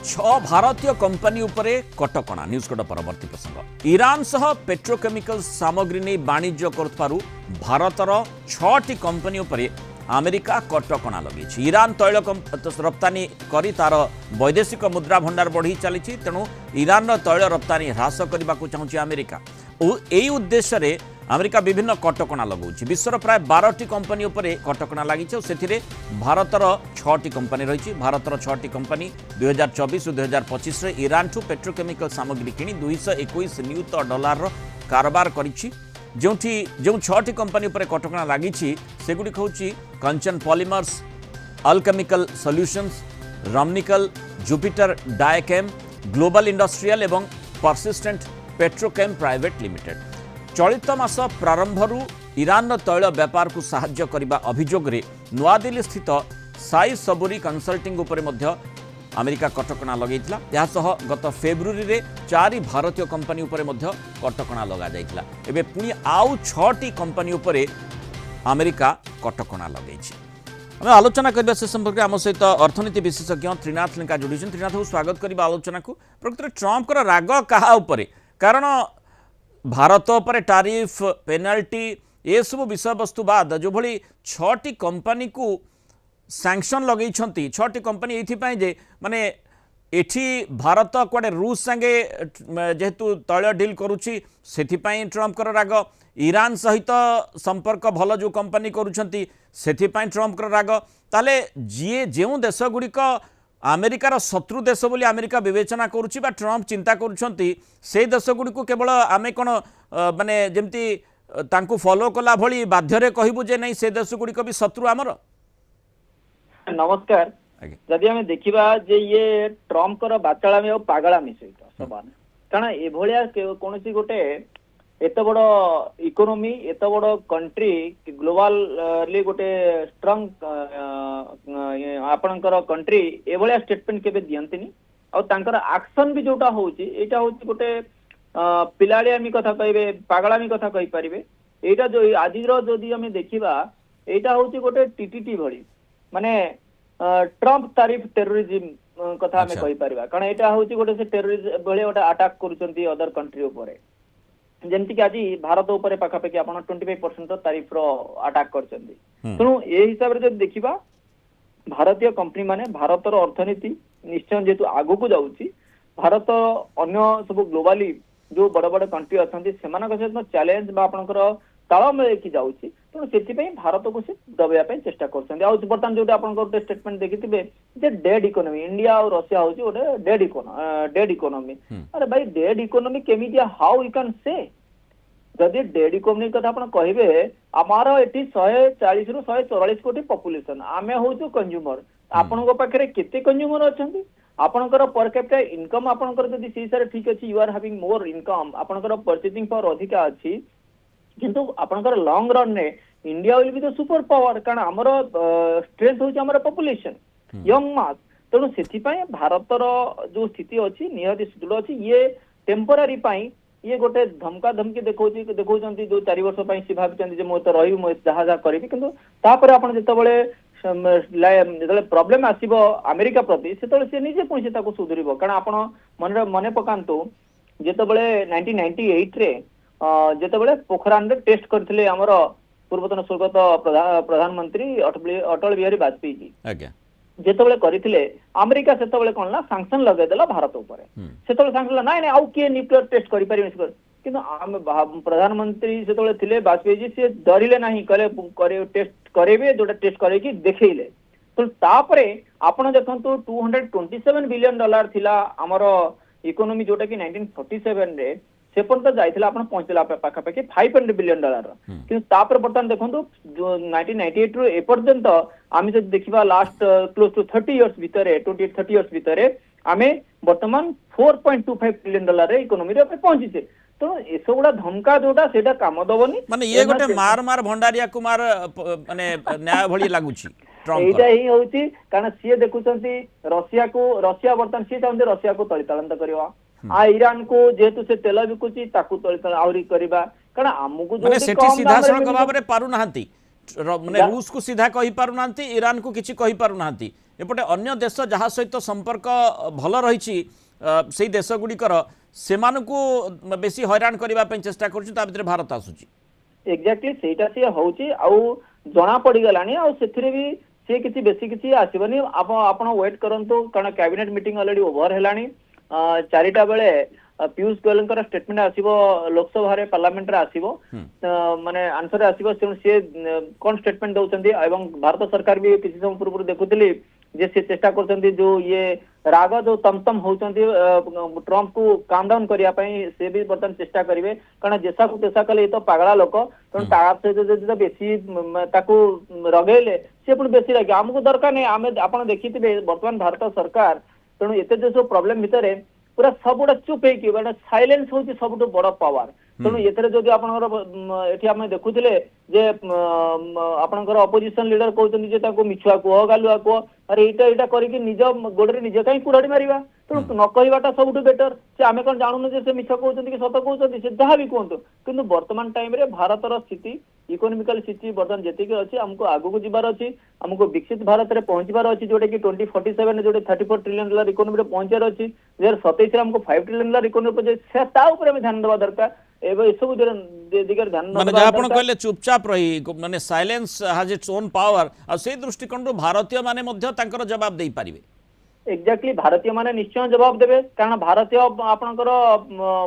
भारतीय कंपनी उपरे कटकणा news code परवर्ती प्रसंग ईरान सह पेट्रोकेमिकल सामग्री नहीं वाणिज्य करुथारु भारतर 6टी कंपनी उपरे अमेरिका कटकणा लगी। ईरान तैल रप्तानी करी तार वैदेशिक मुद्रा भंडार बढ़ी चली तेणु ईरान तैल रप्तानी ह्रास करने को चाहूँगी अमेरिका और यही उद्देश्य रे अमेरिका विभिन्न कटकणा लगाऊँ। विश्वर प्राय 12टी कंपनी उपरे कटकणा लगी से भारतर 6टी कंपनी रही। भारतर 6टी कंपनी 2024 और 2025 रे ईरान ठू पेट्रोकेमिकल सामग्री किणी 221 नियुत डॉलर कारोबार करिछि। जो 6टी कंपनी उपरे कटकणा लगी सेगुड़ी हूँ कंचन पॉलीमर्स, अल्केमिकल सॉल्यूशंस, रमनिकल, जुपिटर डायकेम, ग्लोबल इंडस्ट्रियल एवं परसिस्टेंट पेट्रोकेम प्राइवेट लिमिटेड। चलित मास प्रारंभरू ईरान तैल व्यापार को साहाय्य करने अभियोग रे नवादिल्ली स्थित साई सबुरी कंसल्टिंग उपरे मध्य अमेरिका कटकणा लगैथिला। यासह गत फेब्रुआरी रे 4 भारतीय कंपनी उपरे मध्य कटकणा लगा जाइथिला। एबे पुणी आउ 6टी कंपनी उपरे अमेरिका कटकणा लगैछि। आम आलोचना करबा से संपर्क आम सहित अर्थनीति विशेषज्ञ त्रिनाथ लिंका जोड़ी। त्रिनाथ को स्वागत करबा आलोचना को। प्रकृत ट्रंप कर राग कहा उपरे कारण भारत पर टारिफ पेनाल्टी ये सब विषय वस्तु बाद जो भली 6टी कंपनी को सैंक्शन लगे 6टी कंपनी ये माने एठी भारत कड़े रूस संगे जेहेतु तैल डील करुच्ची से ट्रंप कर राग, ईरान सहित संपर्क भल जो कंपनी करुछंती सेथिपाई ट्रंप कर राग। ताले जी जो देश गुड़िक अमेरिकार शत्रु देश बोली अमेरिका विवेचना करुच्ची बा ट्रंप चिंता करुछंती से देश गुड़िक केवल आमे कोन माने जेमती तांकु फॉलो कला भली बाध्यरे कहबू जे नहीं से देश गुड़िक भी शत्रु आमर। नमस्कार। जदि आम देखा जे ये ट्रंप कर बाचालामी और पागलामी सहित समान कारण एभलिया कौन गोटे एत बड़ इकोनोमी एत बड़ कंट्री ग्लोबल गोटे स्ट्रंग आपणकर कंट्री एभलिया स्टेटमेंट केबे दियंतिनी और तांकर एक्शन भी जोटा होउची एटा होउची गोटे पिलाड़ियामी कथा कहबे पागलामी कथा कहि परिबे। एटा जो आजिरो जदि आम देखिबा एटा होउची गोटे टीटीटी भली माने ट्रंप तारीफ टेररिज्म कथा आम कहि परिबा कारण एटा होउची गोटे से टेररिज्म भले गोटे अटैक करूचंती अदर कंट्री उपरे जेमती कि आज भारत उपरे पाखापाखि आपण 25% तारीफ रो अटैक करचंती। तेणु ए हिसाब रे जब देखिबा भारतीय कंपनी माने भारतर अर्थनीति निश्चय जेतु आगु को जाउची भारत अन्य सब ग्लोबली जो बड़ बड़ कंट्री अछंती सेमानक सहित चैलेंज बा आपनकर तालमेल की जाउची तेणु से भारत को से दबाइबा चेष्टा करछंती। आ बर्तमान जो आपनकर स्टेटमेंट देखिथिबे जे डेड इकोनॉमी इंडिया और रशिया होची गोटे डेड इकोनॉमी। अरे भाई डेड इकोनॉमी केमितिया हाउ यू कैन से जदि डेड इकोनॉमी कथा आपण कहिबे आमार एटी 140 रु 144 कोटी पॉपुलेशन आमे होचो कंज्यूमर आपनक पाखरे केते कंज्यूमर अछंती आपनकर पर कैपिटा इनकम आपनकर जदि सी सारे ठीक अछि you are having more income आपनकर परचेजिंग पावर अधिका अछि किंतु आपनकर लॉन्ग रन ने India will be the super power कारण हमर स्ट्रेंथ होची हमर पॉपुलेशन यंग मास तेणु से भारतर जो स्थिति अच्छी निहत सुदृढ़ अच्छी ये टेम्पोरारी पाई ये गोटे धमका धमकी देखौछंती जो 4 वर्ष पाई से भाबिचंती जे मो तो रही मो जहा जहा करिवि किंतु तापर आपण जेतबळे प्रॉब्लम आसीबो अमेरिका प्रति सेतबळे से निजे पुणी ताको सुधरिबो कारण आपण मने पकांतु जेतबळे 1998 रे जेतबळे पोखरान रे टेस्ट करथिले हमर पूर्वतन स्वर्गत प्रधानमंत्री अटल बिहारी वाजपेयी जी आज्ञा जेतबळे करिथिले अमेरिका सेतबळे कोन ना सैंक्शन लगे देला भारत ऊपर सेतबळे सैंक्शन नाही आउ के न्यूक्लियर टेस्ट करि परिबे किंतु प्रधानमंत्री सेतबळे थिले वाजपेयी जी से डरिले नाही करे टेस्ट करेबे जोटा टेस्ट करे कि देखैले तो तापरे आपण देखंतु $227 बिलियन थिला हमर इकोनॉमी जोटा कि 1947 रे से पर्यंत जाइथिला आपण पहुंचला पाखापाखि $500 बिलियन किंतु तापर बर्तमान देखंतु 1998 रु ए पर्यंत आमी जदि देखिबा लास्ट क्लोज टू 30 इयर्स भितरे 28-30 इयर्स भितरे आमे वर्तमान $4.25 बिलियन रे इकोनॉमी रे पहुंचीचे। तो एसबुड़ा धमका जोटा सेटा काम दबनी माने ये गोटे मार भंडारिया कुमार माने न्याय भली लागुची एटा ही होची कारण सी देखुचंती रशिया वर्तमान सी चाहते रशिया को तळिताळंत करवा आ ईरान को जेतु से तेल बिकुची ताकू तळिताळ आउरी करबा कारण हमकु जो माने सेठी सीधा सड़क भाव रे पारु नहंती माने रूस को सीधा कहि पारु नांती, ईरान को किछि कहि पारु नांती, एपटे अन्य देश जहाँ सहित संपर्क भल रही से देश गुड़िकर से बेसी हैरान करने चेष्टा कर भारत आसूची एक्जाक्टली सेटा सी होची आउ जना पड़ी गलानी आउ सेथिरे भी से किछि बेसी किछि आसीबनी आपण वेट करंतु कारण कैबिनेट मीटिंग ऑलरेडी ओवर हेलानी 4टा बेले पीयूष गोयल स्टेटमेंट आसीबो लोकसभा रे पार्लियामेंट रे आसीबो माने आंसर आसीबो से कोन स्टेटमेंट दउचंदी एवं भारत सरकार भी किछि समय पूर्व देखुतली जे से चेष्टा करचंदी जो ये राग जो तमतम होचंदी ट्रम्प को काम डाउन करिया पई से भी बर्तन चेष्टा करिवे कारण जेसा को तेसा कले तो पागला लोक तण तार से जो बेसी ताको रगेले से पुन बेसी लागे हमको दरकार नै आमे आपण देखिथिबे वर्तमान भारत सरकार तण एते जो प्रॉब्लम भितरे पूरा सबुटा चुप है माने साइलेंस होची सबुठ बड़ पावर तेणु एथरे जदि आपनकर एठी आमे देखुथिले जे आपनकर अपोजिशन लीडर कहउछन्ती जे ताको मिछुआ को गालुआ को अरे एटा करिके निज गोडरे निज काई कुड़ाडी मारिबा तेणु न कहबाटा सबुठ बेटर से आमे कोन जानुन जे से मिछ कहउछन्ती कि सत कहउछन्ती से जहा भी कहंतु किंतु वर्तमान टाइम रे भारतर स्थिति इकोनॉमिकल स्थिति बर्तमान जेतिके अछि हमको आगु को जिबार अछि हमको विकसित भारत रे पहुंचबार अछि जोटे कि 2047 जोटे $34 ट्रिलियन इकोनॉमी रे पहुंचार अछि 2027 रे हमको $5 ट्रिलियन इकोनॉमी पे से ता ऊपर में ध्यान देबा दरकार एबे सब दिगर ध्यान माने जहा आपण कहले चुपचाप रही माने silence has its own power आ से दृष्टिकोण भारतीय माने मध्य तांकर जवाब देई पारिबे एक्जाक्टली भारतीय माने निश्चय जवाब देबे कारण भारतीय आपनकर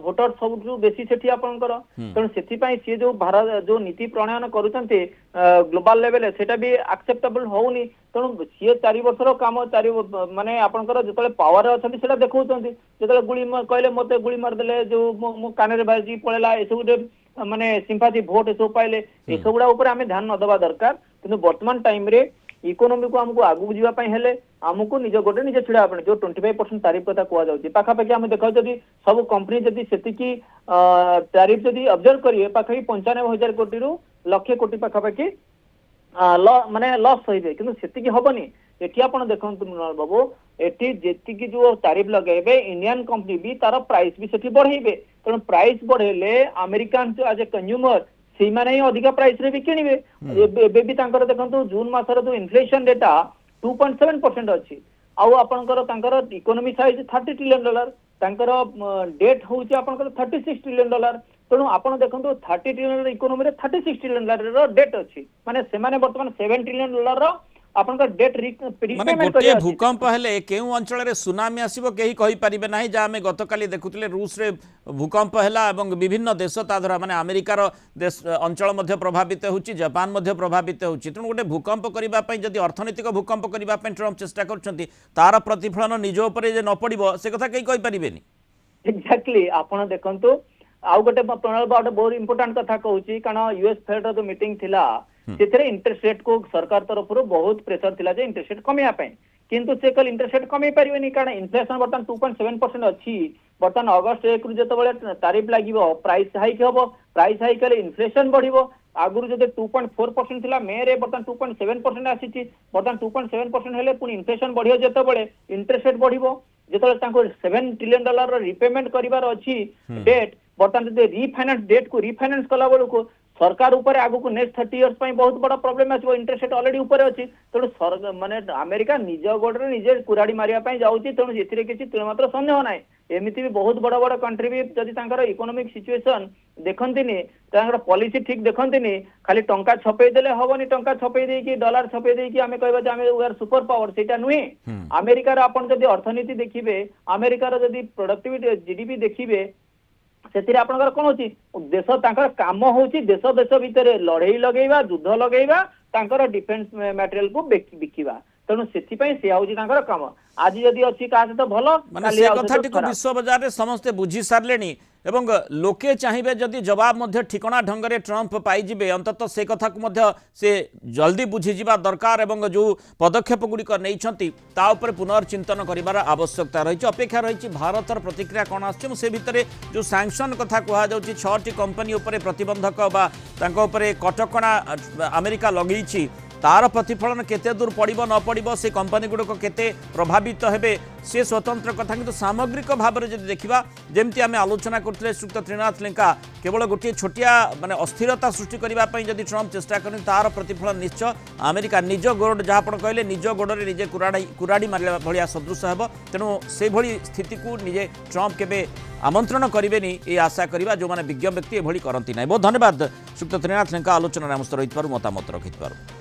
वोटर सबुठु बेसी सेठी आपनकर तेणु सेठी पई से जो भारत जो नीति प्रणयन करूचंते ग्लोबल लेवल सेटा भी एक्सेप्टेबल होउनी तेणु सी 4 वर्षर काम 4 माने आपनकर जतले पावर अछंती सेटा देखौचंती जतले गुली कहले मते गुली मार देले जो मो काने रे बाजी पळेला एसबुटे माने सिंपैथी वोट एसो पाइले एसबुडा ऊपर हमें ध्यान न देबा दरकार किंतु वर्तमान टाइम रे इकोनॉमी को हमको आगु बुझिबा पई हेले हमको निज गोटे निज छिड़ा आपण जो 25% तारीफ कथा कुआ जाउची पाखापाखि हम देखा जदि सब कंपनी जदि सेति की तारीफ जदि ऑब्जर्व करिए पाखापाखि 95,000 कोटी रु लक्ष कोटी पाखापाखि माने लॉस होइबे किंतु सेति की हबनी एठी आपण देखंतु मृणाल बाबू एठी जेति की जो तारीफ लगेबे इंडियन कंपनी भी तार प्राइस भी सेठी बढ़ेबे कारण प्राइस बढ़ेले अमेरिकन एज ए कंज्यूमर से माने अधिक प्राइस रे भी किनिबे एबे भी तांकर देखंतु जून मासर जो इन्फ्लेशन डेटा 2.7% अछि आउ आपनकर तांकर इकोनॉमी साइज $30 ट्रिलियन तांकर डेट होउची आपनकर $36 ट्रिलियन तेणु आपण देखंतु 30 ट्रिलियन इकोनॉमी रे $36 ट्रिलियन रो डेट अछि माने से माने वर्तमान $7 ट्रिलियन आपनका डेट माने गोटे भूकंप हेले केउ अंचल रे सुनामी आसीबो केही कहि परिबे नाही जा हमें गतकाली देखुतले रूस रे भूकंप हैला एवं विभिन्न देश ताधरा माने अमेरिकार देश अंचल मध्य प्रभावित होउची जापान मध्य प्रभावित होउची तेणु गोटे भूकंप करिबा पई जदि अर्थनैतिक भूकंप करिबा पई ट्रम्प चेष्टा करछंती तार प्रतिफलन निज ऊपर जे न पड़िबो से कथा केही कहि परिबेनी एक्जेक्टली आपण देखंतु आउ गोटे प्रणल बाटे बहुत इंपोर्टेंट कथा कहूची कारण यूएस फेड जो मीटिंग थिला सेथरे इंटरेस्ट रेट को सरकार तरफ बहुत प्रेशर थिला जे इंटरेस्ट रेट कमिया पई किंतु से कल इंटरेस्ट रेट कमी परिबेनी कारण इन्फ्लेशन बर्तन 2.7% अछि बर्तन अगस्त 1 रु जतबेले तारीफ लागिवो प्राइस हाइक होबो प्राइस हाइक ले इन्फ्लेशन बढ़िवो आगुरु जदि 2.4% थिला मे रे बर्तन 2.7% आसीची बर्तन 2.7% हेले पुनी इन्फ्लेशन बढ़ियो जतबेले इंटरेस्ट रेट बढ़िवो जतबेले तांको $7 ट्रिलियन रो रिपेमेंट करिवार अछि डेट बर्तन जदि रिफाइनेंस डेट को रिफाइनेंस कला बेलू को सरकार ऊपर आगु को नेक्स्ट 30 इयर्स पई बहुत बड़ा प्रॉब्लम आछो इंटरेस्ट रेट ऑलरेडी ऊपर अछि तेणु माने अमेरिका निज गोडरे निजे कुराडी मारिया पई जाउची तेणु एथिरे किछि मात्र संदेह नाही एमिति भी बहुत बड़ा बड़ा कंट्री भी जदि तांकर इकोनॉमिक सिचुएशन देखंतिनी तांकर पॉलिसी ठीक देखंतिनी खाली टंका छपे देले हबनी टंका छपे देई कि डॉलर छपे देई कि हमें कहबा जे हमें वी आर सुपर पावर सेटा नुई अमेरिका रा आपण जदि अर्थनीति देखिबे अमेरिका रा जदि प्रोडक्टिविटी जीडीपी देखिबे सेतिरे आपनकर कोन होची देश तांकर काम होची देश देश भितरे लड़ाई लगेइबा युद्ध लगेइबा तांकर डिफेंस मटेरियल को बिकिबा तेणु सेति पई से आउची तांकर काम आज जदि अछि का तो भलो माने से कथाटी को विश्व बाजार रे समस्त बुझी सारलेनी एवं लोके चाहिए जदि जवाब मध्य ठिकना ढंग रे ट्रम्प पाइजिबे अंततः से कथा को मध्य से जल्दी बुझीजिबा दरकार एवं जो पदक्षेप गुड़िक नहीं ता ऊपर पुनर्चिंतन करिवार आवश्यकता रही अपेक्षा रही भारतर प्रतिक्रिया कौन आछे से भितर जो सैंक्शन कथा कह जाउची 6टी कंपनी ऊपर प्रतिबंधक बा तांको ऊपर कटकणा अमेरिका लगेइछि तार प्रतिफलन केते दूर पड़ो न पड़ो से कंपनी गुड़िक केते प्रभावित हेबे से स्वतंत्र कथा किंतु सामग्रिक भाव में जब देखा जमी आम आलोचना करते श्रीयुक्त त्रिनाथ लेंका केवल गोटे छोटिया माने अस्थिरता सृष्टि करने जब ट्रम्प चेष्टा करें तार प्रतिफलन निश्चय अमेरिका निज गोड़ जहाँ आप कहले निज गोड़े निजे कुराड़ी मारे भाया सदृश हे तेणु से भली स्थिति को निजे ट्रम्प केबे आमंत्रण करेनि ये आशा करवा जो मैंने विज्ञ व्यक्ति एभली करती ना। बहुत धन्यवाद श्रीयुक्त त्रिनाथ लेंका आलोचना आम सहित मतामत रखि।